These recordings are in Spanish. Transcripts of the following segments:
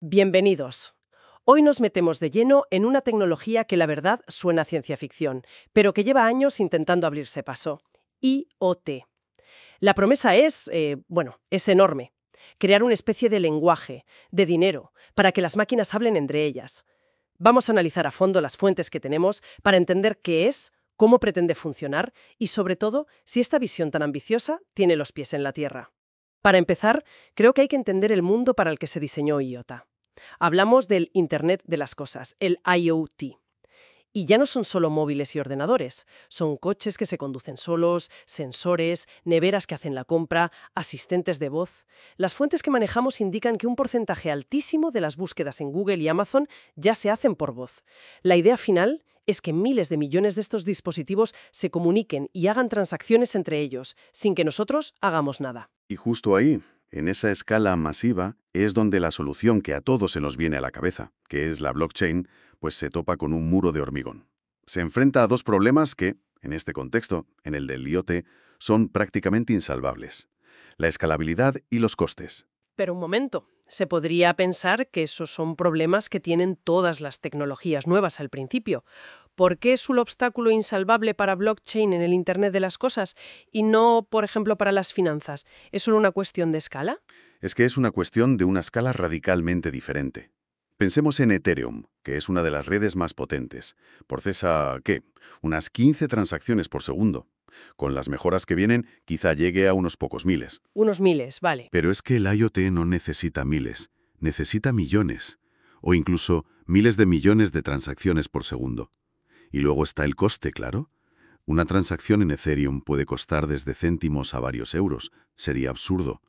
Bienvenidos. Hoy nos metemos de lleno en una tecnología que la verdad suena a ciencia ficción, pero que lleva años intentando abrirse paso. IoT. La promesa es enorme. Crear una especie de lenguaje, de dinero, para que las máquinas hablen entre ellas. Vamos a analizar a fondo las fuentes que tenemos para entender qué es, cómo pretende funcionar y, sobre todo, si esta visión tan ambiciosa tiene los pies en la tierra. Para empezar, creo que hay que entender el mundo para el que se diseñó IoT. Hablamos del Internet de las cosas, el IoT. Y ya no son solo móviles y ordenadores, son coches que se conducen solos, sensores, neveras que hacen la compra, asistentes de voz. Las fuentes que manejamos indican que un porcentaje altísimo de las búsquedas en Google y Amazon ya se hacen por voz. La idea final es que miles de millones de estos dispositivos se comuniquen y hagan transacciones entre ellos, sin que nosotros hagamos nada. Y justo ahí, en esa escala masiva, es donde la solución que a todos se nos viene a la cabeza, que es la blockchain, pues se topa con un muro de hormigón. Se enfrenta a dos problemas que, en este contexto, en el del IoT, son prácticamente insalvables: la escalabilidad y los costes. Pero un momento, se podría pensar que esos son problemas que tienen todas las tecnologías nuevas al principio. ¿Por qué es un obstáculo insalvable para blockchain en el Internet de las cosas y no, por ejemplo, para las finanzas? ¿Es solo una cuestión de escala? Es que es una cuestión de una escala radicalmente diferente. Pensemos en Ethereum, que es una de las redes más potentes. Procesa, ¿qué? Unas 15 transacciones por segundo. Con las mejoras que vienen, quizá llegue a unos pocos miles. Unos miles, vale. Pero es que el IoT no necesita miles, necesita millones, o incluso miles de millones de transacciones por segundo. Y luego está el coste, claro. Una transacción en Ethereum puede costar desde céntimos a varios euros. Sería absurdo.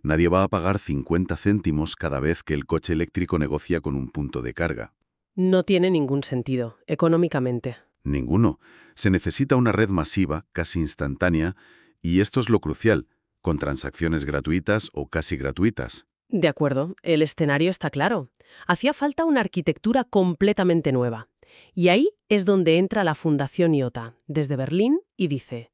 Nadie va a pagar 50 céntimos cada vez que el coche eléctrico negocia con un punto de carga. No tiene ningún sentido, económicamente. Ninguno. Se necesita una red masiva, casi instantánea, y esto es lo crucial, con transacciones gratuitas o casi gratuitas. De acuerdo, el escenario está claro. Hacía falta una arquitectura completamente nueva. Y ahí es donde entra la Fundación IOTA, desde Berlín, y dice: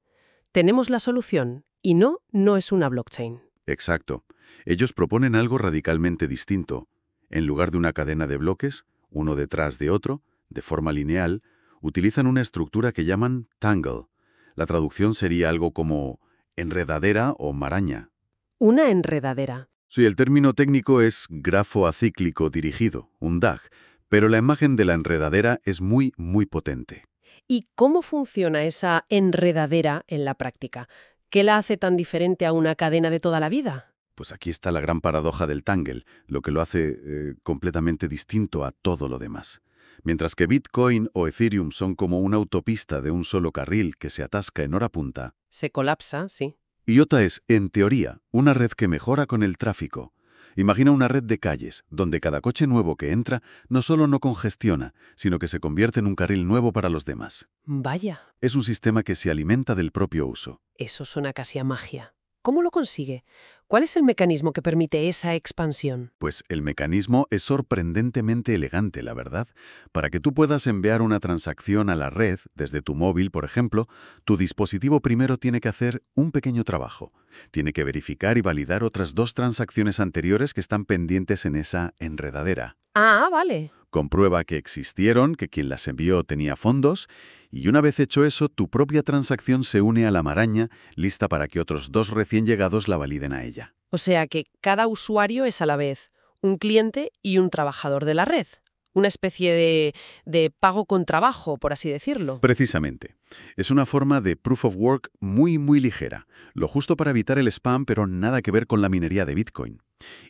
tenemos la solución, y no es una blockchain. Exacto. Ellos proponen algo radicalmente distinto. En lugar de una cadena de bloques, uno detrás de otro, de forma lineal, utilizan una estructura que llaman tangle. La traducción sería algo como enredadera o maraña. Una enredadera. Sí, el término técnico es grafo acíclico dirigido, un DAG, pero la imagen de la enredadera es muy potente. ¿Y cómo funciona esa enredadera en la práctica? ¿Qué la hace tan diferente a una cadena de toda la vida? Pues aquí está la gran paradoja del tangle, lo que lo hace completamente distinto a todo lo demás. Mientras que Bitcoin o Ethereum son como una autopista de un solo carril que se atasca en hora punta, Se colapsa, sí. IOTA es, en teoría, una red que mejora con el tráfico. Imagina una red de calles, donde cada coche nuevo que entra no solo no congestiona, sino que se convierte en un carril nuevo para los demás. Vaya, Es un sistema que se alimenta del propio uso. eso suena casi a magia. ¿Cómo lo consigue? ¿Cuál es el mecanismo que permite esa expansión? Pues el mecanismo es sorprendentemente elegante, la verdad. Para que tú puedas enviar una transacción a la red, desde tu móvil, por ejemplo, tu dispositivo primero tiene que hacer un pequeño trabajo. Tiene que verificar y validar otras dos transacciones anteriores que están pendientes en esa enredadera. Ah, vale. Comprueba que existieron, que quien las envió tenía fondos, y una vez hecho eso, tu propia transacción se une a la maraña, lista para que otros dos recién llegados la validen a ella. O sea que cada usuario es a la vez un cliente y un trabajador de la red. Una especie de pago con trabajo, por así decirlo. Precisamente. Es una forma de proof of work muy ligera, lo justo para evitar el spam, pero nada que ver con la minería de Bitcoin.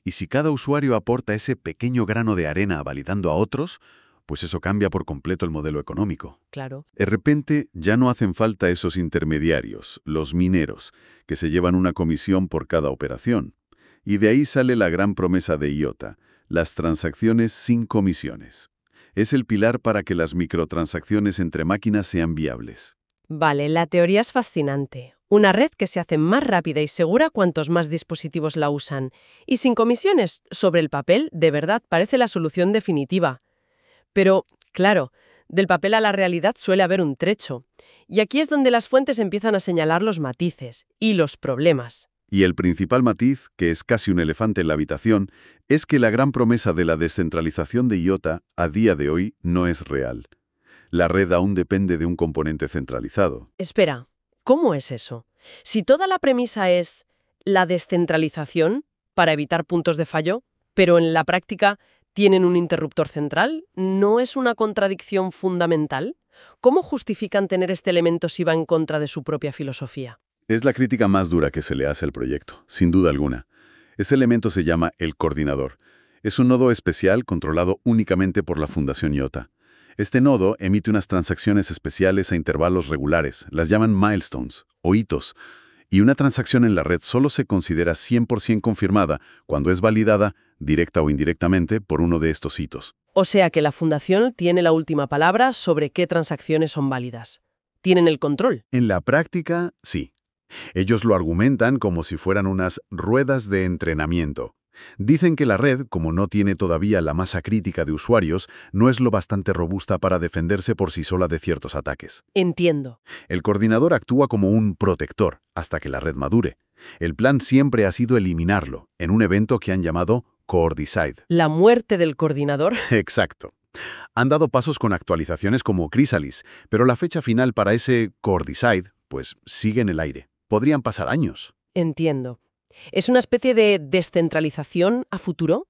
Y si cada usuario aporta ese pequeño grano de arena validando a otros, pues eso cambia por completo el modelo económico. Claro. De repente ya no hacen falta esos intermediarios, los mineros, que se llevan una comisión por cada operación. Y de ahí sale la gran promesa de IOTA, las transacciones sin comisiones. Es el pilar para que las microtransacciones entre máquinas sean viables. Vale, la teoría es fascinante. Una red que se hace más rápida y segura cuantos más dispositivos la usan. Y sin comisiones, sobre el papel, de verdad parece la solución definitiva. Pero, claro, del papel a la realidad suele haber un trecho. Y aquí es donde las fuentes empiezan a señalar los matices y los problemas. Y el principal matiz, que es casi un elefante en la habitación, es que la gran promesa de la descentralización de IOTA a día de hoy no es real. La red aún depende de un componente centralizado. Espera, ¿cómo es eso? Si toda la premisa es la descentralización para evitar puntos de fallo, pero en la práctica tienen un interruptor central, ¿no es una contradicción fundamental? ¿Cómo justifican tener este elemento si va en contra de su propia filosofía? Es la crítica más dura que se le hace al proyecto, sin duda alguna. Ese elemento se llama el coordinador. Es un nodo especial controlado únicamente por la Fundación IOTA. Este nodo emite unas transacciones especiales a intervalos regulares, las llaman milestones o hitos, y una transacción en la red solo se considera 100% confirmada cuando es validada, directa o indirectamente, por uno de estos hitos. O sea que la fundación tiene la última palabra sobre qué transacciones son válidas. Tienen el control. En la práctica, sí. Ellos lo argumentan como si fueran unas ruedas de entrenamiento. Dicen que la red, como no tiene todavía la masa crítica de usuarios, no es lo bastante robusta para defenderse por sí sola de ciertos ataques. Entiendo. El coordinador actúa como un protector hasta que la red madure. El plan siempre ha sido eliminarlo, en un evento que han llamado Coordicide. ¿La muerte del coordinador? Exacto. Han dado pasos con actualizaciones como Chrysalis, pero la fecha final para ese Coordicide, pues, sigue en el aire. Podrían pasar años. Entiendo. ¿Es una especie de descentralización a futuro?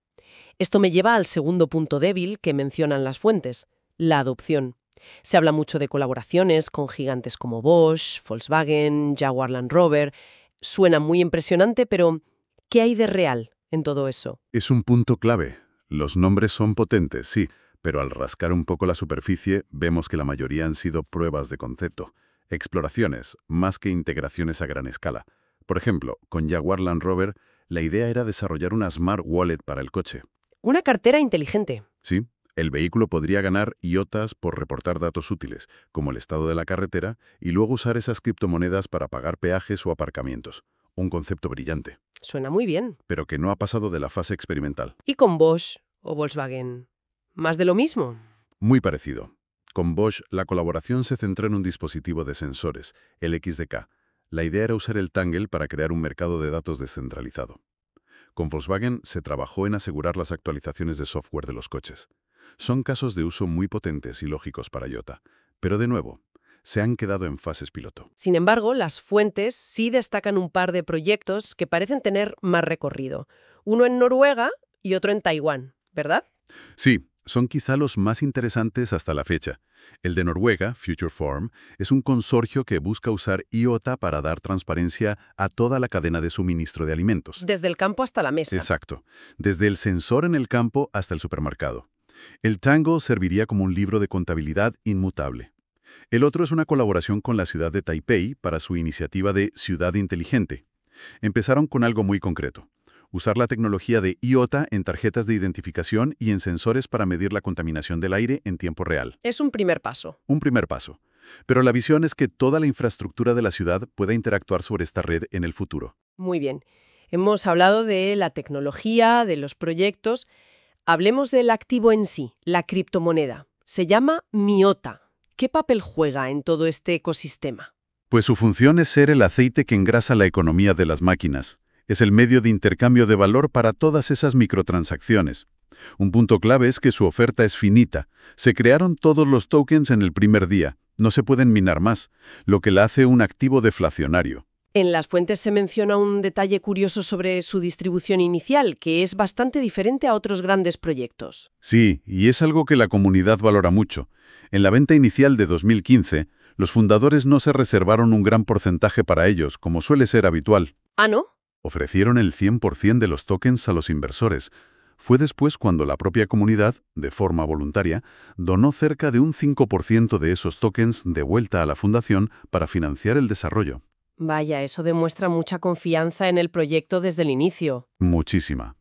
Esto me lleva al segundo punto débil que mencionan las fuentes, la adopción. Se habla mucho de colaboraciones con gigantes como Bosch, Volkswagen, Jaguar Land Rover. Suena muy impresionante, pero ¿qué hay de real en todo eso? Es un punto clave. Los nombres son potentes, sí, pero al rascar un poco la superficie vemos que la mayoría han sido pruebas de concepto, exploraciones, más que integraciones a gran escala. Por ejemplo, con Jaguar Land Rover, la idea era desarrollar una Smart Wallet para el coche. Una cartera inteligente. Sí, el vehículo podría ganar IOTAs por reportar datos útiles, como el estado de la carretera, y luego usar esas criptomonedas para pagar peajes o aparcamientos. Un concepto brillante, Suena muy bien. pero que no ha pasado de la fase experimental. ¿Y con Bosch o Volkswagen? ¿Más de lo mismo? Muy parecido. Con Bosch, la colaboración se centró en un dispositivo de sensores, el XDK. La idea era usar el Tangle para crear un mercado de datos descentralizado. Con Volkswagen se trabajó en asegurar las actualizaciones de software de los coches. Son casos de uso muy potentes y lógicos para IOTA, pero de nuevo, se han quedado en fases piloto. Sin embargo, las fuentes sí destacan un par de proyectos que parecen tener más recorrido. Uno en Noruega y otro en Taiwán, ¿verdad? Sí, son quizá los más interesantes hasta la fecha. El de Noruega, FutureForm, es un consorcio que busca usar IOTA para dar transparencia a toda la cadena de suministro de alimentos. Desde el campo hasta la mesa. Exacto, desde el sensor en el campo hasta el supermercado. El Tango serviría como un libro de contabilidad inmutable. El otro es una colaboración con la ciudad de Taipei para su iniciativa de Ciudad Inteligente. Empezaron con algo muy concreto: usar la tecnología de IOTA en tarjetas de identificación y en sensores para medir la contaminación del aire en tiempo real. Es un primer paso. Un primer paso. Pero la visión es que toda la infraestructura de la ciudad pueda interactuar sobre esta red en el futuro. Muy bien. Hemos hablado de la tecnología, de los proyectos. Hablemos del activo en sí, la criptomoneda. Se llama MIOTA. ¿Qué papel juega en todo este ecosistema? Pues su función es ser el aceite que engrasa la economía de las máquinas. Es el medio de intercambio de valor para todas esas microtransacciones. Un punto clave es que su oferta es finita. Se crearon todos los tokens en el primer día. No se pueden minar más, lo que la hace un activo deflacionario. En las fuentes se menciona un detalle curioso sobre su distribución inicial, que es bastante diferente a otros grandes proyectos. Sí, y es algo que la comunidad valora mucho. En la venta inicial de 2015, los fundadores no se reservaron un gran porcentaje para ellos, como suele ser habitual. ¿Ah, no? Ofrecieron el 100% de los tokens a los inversores. Fue después cuando la propia comunidad, de forma voluntaria, donó cerca de un 5% de esos tokens de vuelta a la fundación para financiar el desarrollo. Vaya, eso demuestra mucha confianza en el proyecto desde el inicio. Muchísima.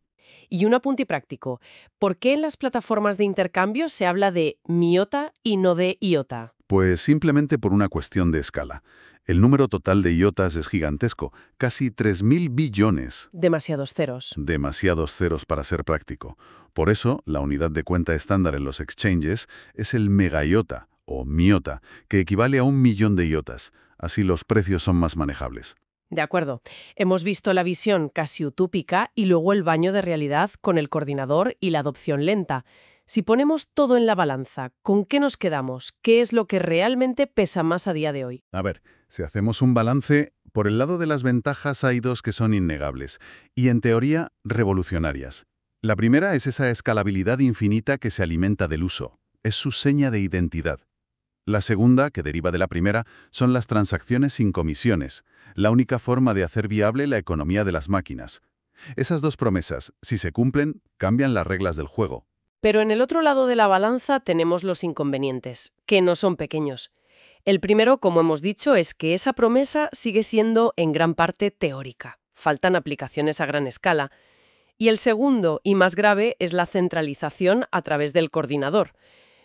Y un apunte práctico. ¿Por qué en las plataformas de intercambio se habla de MIOTA y no de IOTA? Pues simplemente por una cuestión de escala. El número total de IOTAs es gigantesco, casi 3.000 billones. Demasiados ceros. Demasiados ceros para ser práctico. Por eso, la unidad de cuenta estándar en los exchanges es el mega-IOTA, o MIOTA, que equivale a 1 millón de IOTAs. Así los precios son más manejables. De acuerdo. Hemos visto la visión casi utópica y luego el baño de realidad con el coordinador y la adopción lenta. Si ponemos todo en la balanza, ¿con qué nos quedamos? ¿Qué es lo que realmente pesa más a día de hoy? A ver, si hacemos un balance, por el lado de las ventajas hay dos que son innegables y, en teoría, revolucionarias. La primera es esa escalabilidad infinita que se alimenta del uso. Es su seña de identidad. La segunda, que deriva de la primera, son las transacciones sin comisiones, la única forma de hacer viable la economía de las máquinas. Esas dos promesas, si se cumplen, cambian las reglas del juego. Pero en el otro lado de la balanza tenemos los inconvenientes, que no son pequeños. El primero, como hemos dicho, es que esa promesa sigue siendo en gran parte teórica. Faltan aplicaciones a gran escala. Y el segundo, y más grave, es la centralización a través del coordinador.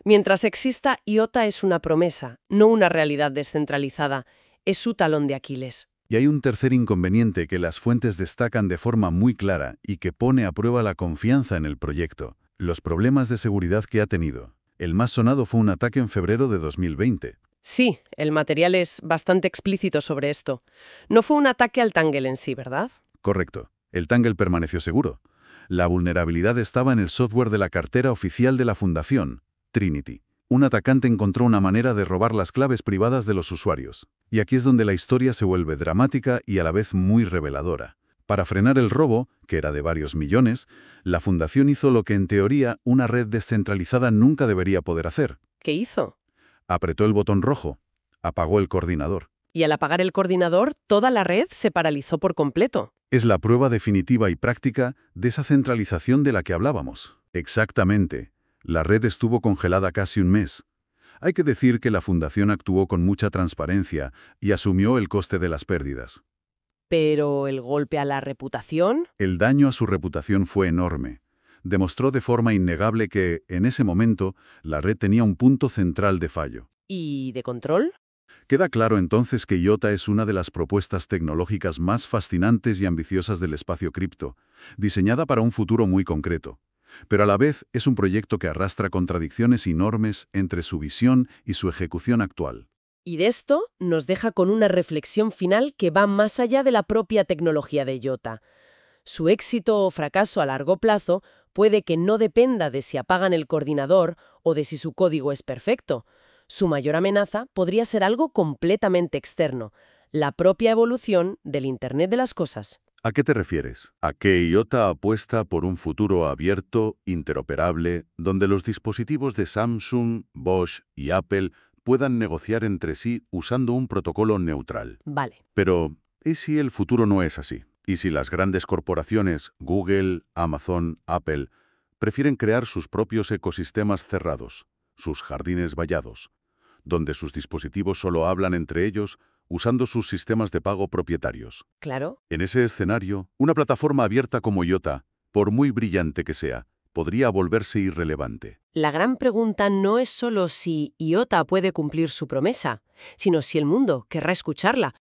Mientras exista, IOTA es una promesa, no una realidad descentralizada. Es su talón de Aquiles. Y hay un tercer inconveniente que las fuentes destacan de forma muy clara y que pone a prueba la confianza en el proyecto: los problemas de seguridad que ha tenido. El más sonado fue un ataque en febrero de 2020. Sí, el material es bastante explícito sobre esto. No fue un ataque al Tangle en sí, ¿verdad? Correcto. El Tangle permaneció seguro. La vulnerabilidad estaba en el software de la cartera oficial de la fundación, Trinity. Un atacante encontró una manera de robar las claves privadas de los usuarios. Y aquí es donde la historia se vuelve dramática y a la vez muy reveladora. Para frenar el robo, que era de varios millones, la fundación hizo lo que en teoría una red descentralizada nunca debería poder hacer. ¿Qué hizo? Apretó el botón rojo. Apagó el coordinador. Y al apagar el coordinador, toda la red se paralizó por completo. Es la prueba definitiva y práctica de esa centralización de la que hablábamos. Exactamente. La red estuvo congelada casi un mes. Hay que decir que la fundación actuó con mucha transparencia y asumió el coste de las pérdidas. Pero el golpe a la reputación... El daño a su reputación fue enorme. Demostró de forma innegable que, en ese momento, la red tenía un punto central de fallo. ¿Y de control? Queda claro entonces que IOTA es una de las propuestas tecnológicas más fascinantes y ambiciosas del espacio cripto, diseñada para un futuro muy concreto. Pero a la vez es un proyecto que arrastra contradicciones enormes entre su visión y su ejecución actual. Y de esto nos deja con una reflexión final que va más allá de la propia tecnología de IOTA. Su éxito o fracaso a largo plazo puede que no dependa de si apagan el coordinador o de si su código es perfecto. Su mayor amenaza podría ser algo completamente externo, la propia evolución del Internet de las cosas. ¿A qué te refieres? ¿A que IOTA apuesta por un futuro abierto, interoperable, donde los dispositivos de Samsung, Bosch y Apple puedan negociar entre sí usando un protocolo neutral? Vale. Pero, ¿y si el futuro no es así? ¿Y si las grandes corporaciones, Google, Amazon, Apple, prefieren crear sus propios ecosistemas cerrados, sus jardines vallados, donde sus dispositivos solo hablan entre ellos usando sus sistemas de pago propietarios? Claro. En ese escenario, una plataforma abierta como IOTA, por muy brillante que sea, podría volverse irrelevante. La gran pregunta no es solo si IOTA puede cumplir su promesa, sino si el mundo querrá escucharla